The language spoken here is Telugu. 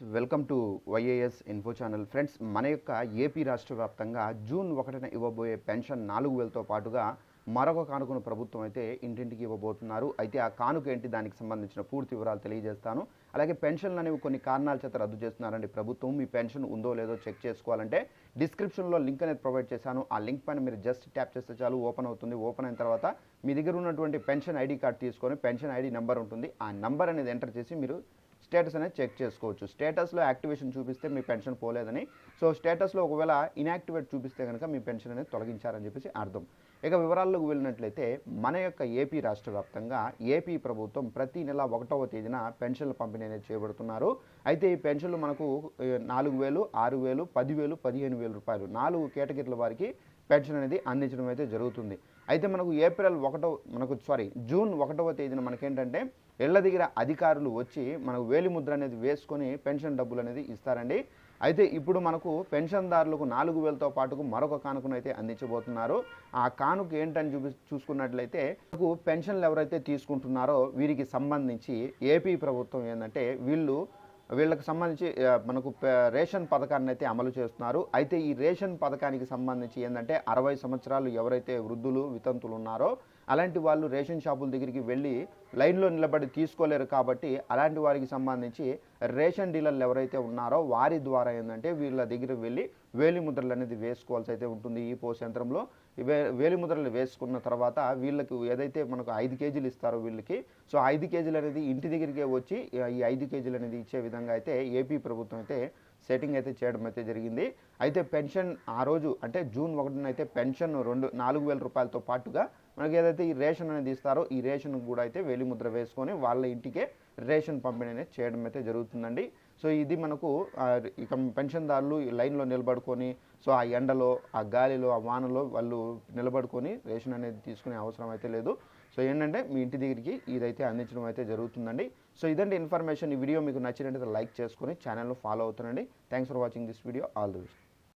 Welcome to YAS info channel. Friends, మన యొక్క ఏపీ రాష్ట్ర వ్యాప్తంగా జూన్ 1న ఇవ్వబోయే పెన్షన్ 4000తో పాటుగా మరొక కానుకను ప్రభుత్వం అయితే ఇంటింటికి ఇవ్వబోతున్నారు. అయితే ఆ కానుక ఏంటి, దానికి సంబంధించిన పూర్తి వివరాలు తెలియజేస్తాను. అలాగే పెన్షన్లు అనేవి కొన్ని కారణాల చేత రద్దు చేస్తున్నారండి ప్రభుత్వం. మీ పెన్షన్ ఉందో లేదో చెక్ చేసుకోవాలంటే డిస్క్రిప్షన్లో లింక్ అనేది ప్రొవైడ్ చేశాను. ఆ లింక్ పైన మీరు జస్ట్ ట్యాప్ చేస్తే చాలు, ఓపెన్ అవుతుంది. ఓపెన్ అయిన తర్వాత మీ దగ్గర ఉన్నటువంటి పెన్షన్ ఐడి కార్డ్ తీసుకొని పెన్షన్ ఐడి నెంబర్ ఉంటుంది, ఆ నెంబర్ అనేది ఎంటర్ చేసి మీరు స్టేటస్ అనేది చెక్ చేసుకోవచ్చు. స్టేటస్లో యాక్టివేషన్ చూపిస్తే మీ పెన్షన్ పోలేదని, సో స్టేటస్లో ఒకవేళ ఇన్యాక్టివేట్ చూపిస్తే కనుక మీ పెన్షన్ అనేది తొలగించారని చెప్పేసి అర్థం. ఇక వివరాల్లోకి వెళ్ళినట్లయితే మన యొక్క ఏపీ రాష్ట్ర వ్యాప్తంగా ఏపీ ప్రభుత్వం ప్రతి నెల 1వ తేదీన పెన్షన్ల పంపిణీ అనేది చేయబడుతున్నారు. అయితే ఈ పెన్షన్లు మనకు 4000, 6000, 10,000, 15,000 రూపాయలు 4 కేటగిరీల వారికి పెన్షన్ అనేది అందించడం అయితే జరుగుతుంది. అయితే మనకు జూన్ 1వ తేదీన మనకేంటంటే ఇళ్ల దగ్గర అధికారులు వచ్చి మనకు వేలిముద్ర అనేది వేసుకొని పెన్షన్ డబ్బులు అనేది ఇస్తారండి. అయితే ఇప్పుడు మనకు పెన్షన్దారులకు 4000తో పాటుకు మరొక కానుకను అయితే అందించబోతున్నారు. ఆ కానుక ఏంటని చూసుకున్నట్లయితే మనకు పెన్షన్లు ఎవరైతే తీసుకుంటున్నారో వీరికి సంబంధించి ఏపీ ప్రభుత్వం ఏంటంటే వీళ్ళకి సంబంధించి మనకు రేషన్ పథకాన్ని అయితే అమలు చేస్తున్నారు. అయితే ఈ రేషన్ పథకానికి సంబంధించి ఏంటంటే 60 సంవత్సరాలు ఎవరైతే వృద్ధులు వితంతులు ఉన్నారో అలాంటి వాళ్ళు రేషన్ షాపుల దగ్గరికి వెళ్ళి లైన్లో నిలబడి తీసుకోలేరు. కాబట్టి అలాంటి వారికి సంబంధించి రేషన్ డీలర్లు ఎవరైతే ఉన్నారో వారి ద్వారా ఏంటంటే వీళ్ళ దగ్గర వెళ్ళి వేలిముద్రలు అనేది వేసుకోవాల్సి అయితే ఉంటుంది. ఈ పోస్ట్ యంత్రంలో వేలిముద్రలు వేసుకున్న తర్వాత వీళ్ళకి ఏదైతే మనకు 5 కేజీలు ఇస్తారో వీళ్ళకి, సో 5 కేజీలు అనేది ఇంటి దగ్గరికే వచ్చి ఈ 5 కేజీలు అనేది ఇచ్చే విధంగా అయితే ఏపీ ప్రభుత్వం అయితే సెట్టింగ్ అయితే చేయడం అయితే జరిగింది. అయితే పెన్షన్ ఆ రోజు అంటే జూన్ 1న అయితే పెన్షన్ 4,000 రూపాయలతో పాటుగా మనకి ఏదైతే ఈ రేషన్ అనేది ఇస్తారో ఈ రేషన్ కూడా అయితే వేలిముద్ర వేసుకొని వాళ్ళ ఇంటికే రేషన్ పంపిణీ అనేది చేయడం అయితే జరుగుతుందండి. సో ఇది మనకు ఇక పెన్షన్దారులు లైన్లో నిలబడుకొని, సో ఆ ఎండలో, ఆ గాలిలో, ఆ వానలో వాళ్ళు నిలబడుకొని రేషన్ అనేది తీసుకునే అవసరం అయితే లేదు. సో ఏంటంటే మీ ఇంటి దగ్గరికి ఇదైతే అందించడం అయితే జరుగుతుందండి. సో ఇదండి ఇన్ఫర్మేషన్. ఈ వీడియో మీకు నచ్చినట్లయితే లైక్ చేసుకొని ఛానల్ను ఫాలో అవుతుండండి. Thanks for watching this video. All the best.